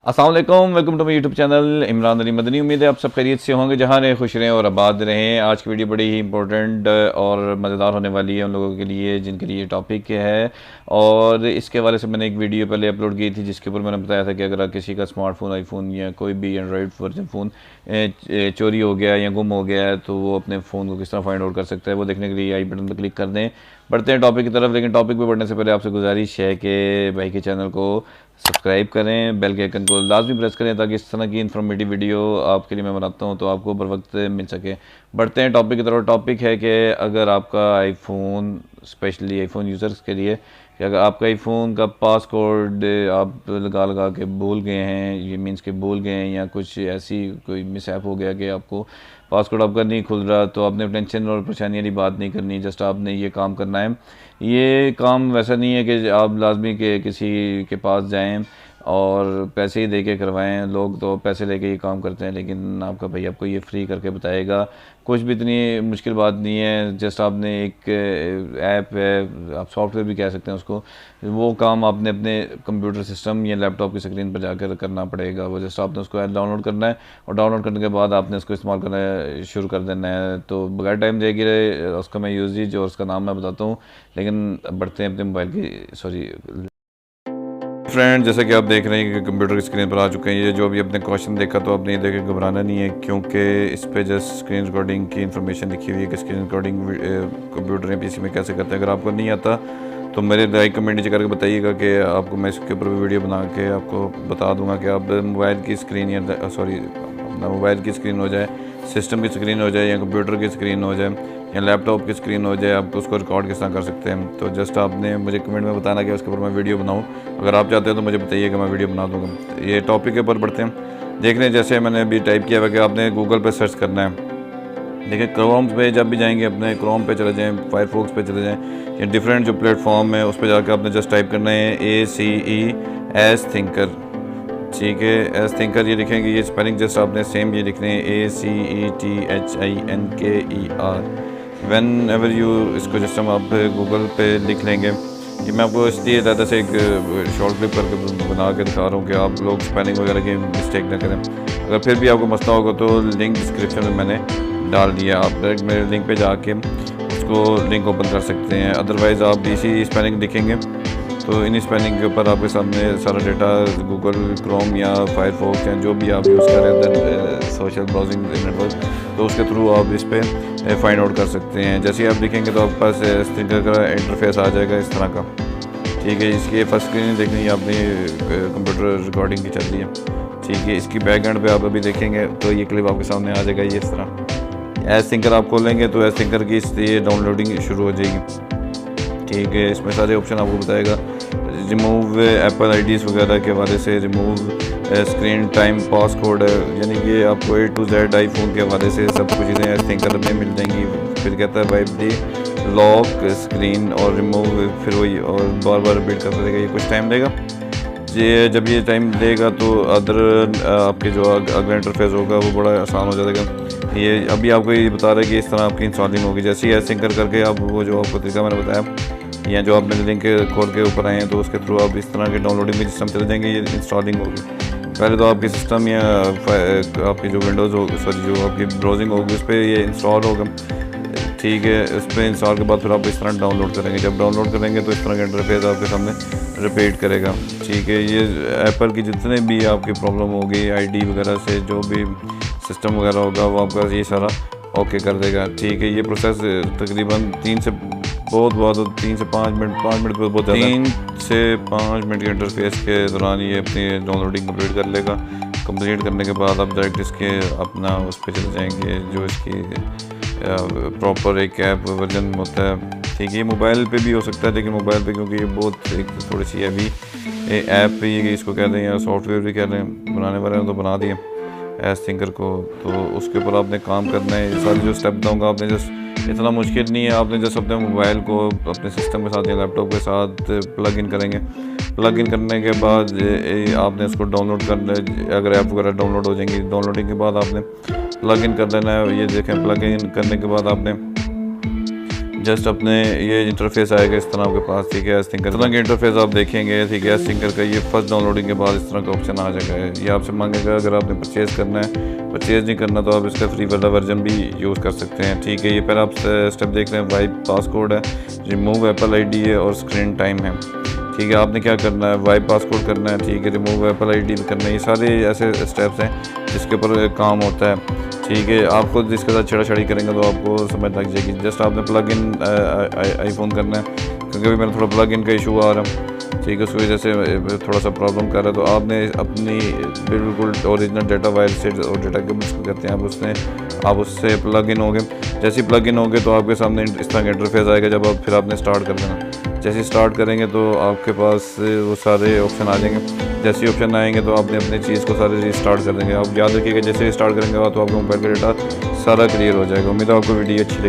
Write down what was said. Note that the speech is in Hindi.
अस्सलाम वालेकुम, welcome to my YouTube channel Imran Ali Madani. उम्मीद है आप सब खैरियत से होंगे, जहाँ रहें खुश रहें और आबाद रहें। आज की वीडियो बड़ी ही इंपॉर्टेंट और मज़ेदार होने वाली है उन लोगों के लिए जिनके लिए टॉपिक है। और इसके हवाले से मैंने एक वीडियो पहले अपलोड की थी जिसके ऊपर मैंने बताया था कि अगर किसी का स्मार्टफोन, आईफोन या कोई भी एंड्रॉयड वर्जन फ़ोन चोरी हो गया या गुम हो गया है तो वो अपने फ़ोन को किस तरह फाइंड आउट कर सकता है। वो देखने के लिए आई बटन पर क्लिक कर दें। बढ़ते हैं टॉपिक की तरफ, लेकिन टॉपिक पे बढ़ने से पहले आपसे गुजारिश है कि भाई के चैनल को सब्सक्राइब करें, बेल के आइकन को लाजमी प्रेस करें ताकि इस तरह की इन्फॉर्मेटिव वीडियो आपके लिए मैं बनाता हूं तो आपको बर वक्त मिल सके। बढ़ते हैं टॉपिक की तरफ। टॉपिक है कि अगर आपका आईफोन, स्पेशली आईफोन यूज़र्स के लिए, कि अगर आपका आईफोन का पासकोड आप लगा लगा के भूल गए हैं, ये मीन्स के भूल गए हैं या कुछ ऐसी कोई मिसहैप हो गया कि आपको पासकोड आपका नहीं खुल रहा, तो आपने टेंशन और परेशानी वाली बात नहीं करनी। जस्ट आपने ये काम करना है। ये काम वैसा नहीं है कि आप लाजमी के किसी के पास जाएं और पैसे ही दे के करवाएँ। लोग तो पैसे लेके ये काम करते हैं, लेकिन आपका भाई आपको ये फ्री करके बताएगा। कुछ भी इतनी मुश्किल बात नहीं है। जस्ट आपने एक ऐप है, आप सॉफ्टवेयर भी कह सकते हैं उसको, वो काम आपने अपने कंप्यूटर सिस्टम या लैपटॉप की स्क्रीन पर जाकर करना पड़ेगा। वो जस्ट आपने उसको डाउनलोड करना है और डाउनलोड करने के बाद आपने उसको इस्तेमाल करना शुरू कर देना है। तो बगैर टाइम देगी उसका मैं यूजेज और उसका नाम मैं बताता हूँ, लेकिन बढ़ते हैं अपने मोबाइल की फ्रेंड। जैसा कि आप देख रहे हैं कि कंप्यूटर की स्क्रीन पर आ चुके हैं। ये जो अभी अपने क्वेश्चन देखा तो आपने ये देख के घबराना नहीं है, क्योंकि इस पे जस्ट स्क्रीन रिकॉर्डिंग की इन्फॉर्मेशन लिखी हुई है कि स्क्रीन रिकॉर्डिंग कंप्यूटर या पीसी में कैसे करते हैं। अगर आपको नहीं आता तो मेरे लाइक कमेंट नीचे करके बताइएगा कि आपको मैं इसके ऊपर वीडियो बना के आपको बता दूंगा कि आप मोबाइल की स्क्रीन या अपना मोबाइल की स्क्रीन हो जाए, सिस्टम की स्क्रीन हो जाए या कंप्यूटर की स्क्रीन हो जाए या लैपटॉप की स्क्रीन हो जाए, आप उसको रिकॉर्ड किस तरह कर सकते हैं। तो जस्ट आपने मुझे कमेंट में बताना कि उसके ऊपर मैं वीडियो बनाऊं। अगर आप चाहते हैं तो मुझे बताइए कि मैं वीडियो बना दूंगा। ये टॉपिक के ऊपर बढ़ते हैं। देख लें, जैसे मैंने अभी टाइप किया हुआ कि आपने गूगल पे सर्च करना है। देखिए, क्रोम पे जब भी जाएंगे अपने क्रोम पे चले जाएँ, फायरफॉक्स पे चले जाएँ या डिफरेंट जो प्लेटफॉर्म है उस पर जाकर आपने जस्ट टाइप करना है ACE थिंकर। ठीक है, एस थिंकर ये लिखेंगे, ये स्पेलिंग जस्ट आपने सेम ये लिखने हैं ACETHINKER। व्हेन एवर यू इसको जस्ट हम आप गूगल पे लिख लेंगे। ये मैं आपको इसलिए ज़्यादा से एक शॉर्ट क्लिप करके बना के दिखा रहा हूँ कि आप लोग स्पेलिंग वगैरह की मिस्टेक ना करें। अगर फिर भी आपको मसला होगा तो लिंक डिस्क्रिप्शन में मैंने डाल दिया, आप डायरेक्ट मेरे लिंक पे जाके उसको लिंक ओपन कर सकते हैं। अदरवाइज़ आप इसी स्पेलिंग लिखेंगे तो इन स्पेलिंग के ऊपर आपके सामने सारा डेटा गूगल क्रोम या फायरफॉक्स या जो भी आप यूज़ कर रहे हैं सोशल ब्राउजिंग नेटवर्क, तो उसके थ्रू आप इस पर फाइंड आउट कर सकते हैं। जैसे ही आप लिखेंगे तो आपके पास इस तरीके का इंटरफेस आ जाएगा इस तरह का। ठीक है, इसकी फर्स्ट स्क्रीन देखनी है आपने, कंप्यूटर रिकॉर्डिंग की चल रही है। ठीक है, इसकी बैकएंड पे आप अभी देखेंगे तो ये क्लिप आपके सामने आ जाएगा। ये इस तरह एस थिंकर आप खोलेंगे तो एस थिंकर की इसलिए डाउनलोडिंग शुरू हो जाएगी। ठीक है, इसमें सारे ऑप्शन आपको बताएगा। रिमूव एप्पल आईडीज़ वगैरह के हवाले से, रिमूव स्क्रीन टाइम पासकोड, यानी कि आपको A to Z आईफोन के हवाले से सब कुछ चीज़ें आई थिंकर में मिल जाएंगी। फिर कहता है वाइप दी लॉक स्क्रीन और रिमूव, फिर वही और बार बार रिपीट करता रहेगा। ये कुछ टाइम लेगा। ये जब ये टाइम लेगा तो अदर आपके जो अगला इंटरफेस होगा वो बड़ा आसान हो जाएगा। ये अभी आपको ये बता रहा है कि इस तरह आपकी इंस्टॉलिंग होगी। जैसे ही ऐसे करके आप वो जो आपको तरीका मैंने बताया या जो आपने लिंक खोल के ऊपर आए हैं तो उसके थ्रू आप इस तरह के डाउनलोडिंग में सिस्टम चले जाएंगे। ये इंस्टॉलिंग होगी। पहले तो आपकी सिस्टम या आपकी जो विंडोज़ हो जो आपकी ब्राउजिंग होगी उस पर ये इंस्टॉल होगा। ठीक है, उस पर इंस्टॉल के बाद फिर आप इस तरह डाउनलोड करेंगे। जब डाउनलोड करेंगे तो इस तरह का इंटरफेस आपके सामने रिपीट करेगा। ठीक है, ये एप्पल की जितने भी आपकी प्रॉब्लम होगी आईडी वगैरह से, जो भी सिस्टम वगैरह होगा वो आपका ये सारा ओके कर देगा। ठीक है, ये प्रोसेस तकरीबन 3 से 5 मिनट बहुत ज़्यादा 3 से 5 मिनट के इंटरफेस के दौरान ये अपनी डाउनलोडिंग कंप्लीट कर लेगा। कंप्लीट करने के बाद आप डायरेक्ट इसके अपना उस पर चले जाएंगे जो इसकी प्रॉपर एक ऐप वर्जन होता है। ठीक है, मोबाइल पे भी हो सकता है, लेकिन मोबाइल पे क्योंकि ये बहुत एक थोड़ी सी हैवी ऐप ये इसको कह दें या सॉफ्टवेयर भी कह दें, बनाने वाले ने तो बना दिए एस थिंकर को। तो उसके ऊपर आपने काम करना है। सारे जो स्टेप दूँगा आपने जस्ट, इतना मुश्किल नहीं है। आपने जस्ट अपने मोबाइल को अपने सिस्टम के साथ या लैपटॉप के साथ प्लग इन करेंगे। प्लग इन करने के बाद आपने इसको डाउनलोड करना है। अगर ऐप वगैरह डाउनलोड हो जाएंगी, डाउनलोडिंग के बाद आपने प्लग इन कर देना है। ये देखें, प्लग इन करने के बाद आपने जस्ट अपने ये इंटरफेस आएगा इस तरह आपके पास, ठीक है। एस-थिंकर तरह का इंटरफेस आप देखेंगे, ठीक है। एस-थिंकर का ये फर्स्ट डाउनलोडिंग के बाद इस तरह का ऑप्शन आ जाएगा। ये आपसे मांगेगा अगर आपने परचेज़ करना है, परचेज़ नहीं करना तो आप इसका फ्री वाला वर्जन भी यूज़ कर सकते हैं, ठीक है। ये पहले आप स्टेप देख रहे हैं, वाइप पासकोड है, रिमूव एप्पल आईडी है और स्क्रीन टाइम है, ठीक है। आपने क्या करना है, वाइप पासकोड करना है, ठीक है। रिमूव एप्पल आईडी भी करना है। ये सारे ऐसे स्टेप्स हैं जिसके ऊपर काम होता है, ठीक है। आप खुद इसके साथ छेड़छाड़ी करेंगे तो आपको समझ लग जाएगी। जस्ट आपने प्लग इन आईफोन करना है, क्योंकि अभी मेरा थोड़ा प्लग इन का इशू आ रहा है, ठीक है। उस वजह से थोड़ा सा प्रॉब्लम कर रहा है। तो आपने अपनी बिल्कुल ओरिजिनल डेटा वायर से और डेटा केबल को कहते हैं, आप उससे प्लग इन होंगे। जैसे ही प्लग इन होंगे तो आपके सामने इस तरह का इंटरफेस आएगा। जब आप फिर आपने स्टार्ट कर देना, जैसे स्टार्ट करेंगे तो आपके पास वो सारे ऑप्शन आ जाएंगे। जैसे ही ऑप्शन आएंगे तो आपने अपनी चीज़ को सारे रीस्टार्ट कर देंगे। आप याद रखिएगा जैसे ही स्टार्ट करेंगे तो आपका मोबाइल का डेटा सारा क्लियर हो जाएगा। उम्मीद है आपको वीडियो अच्छी लगी।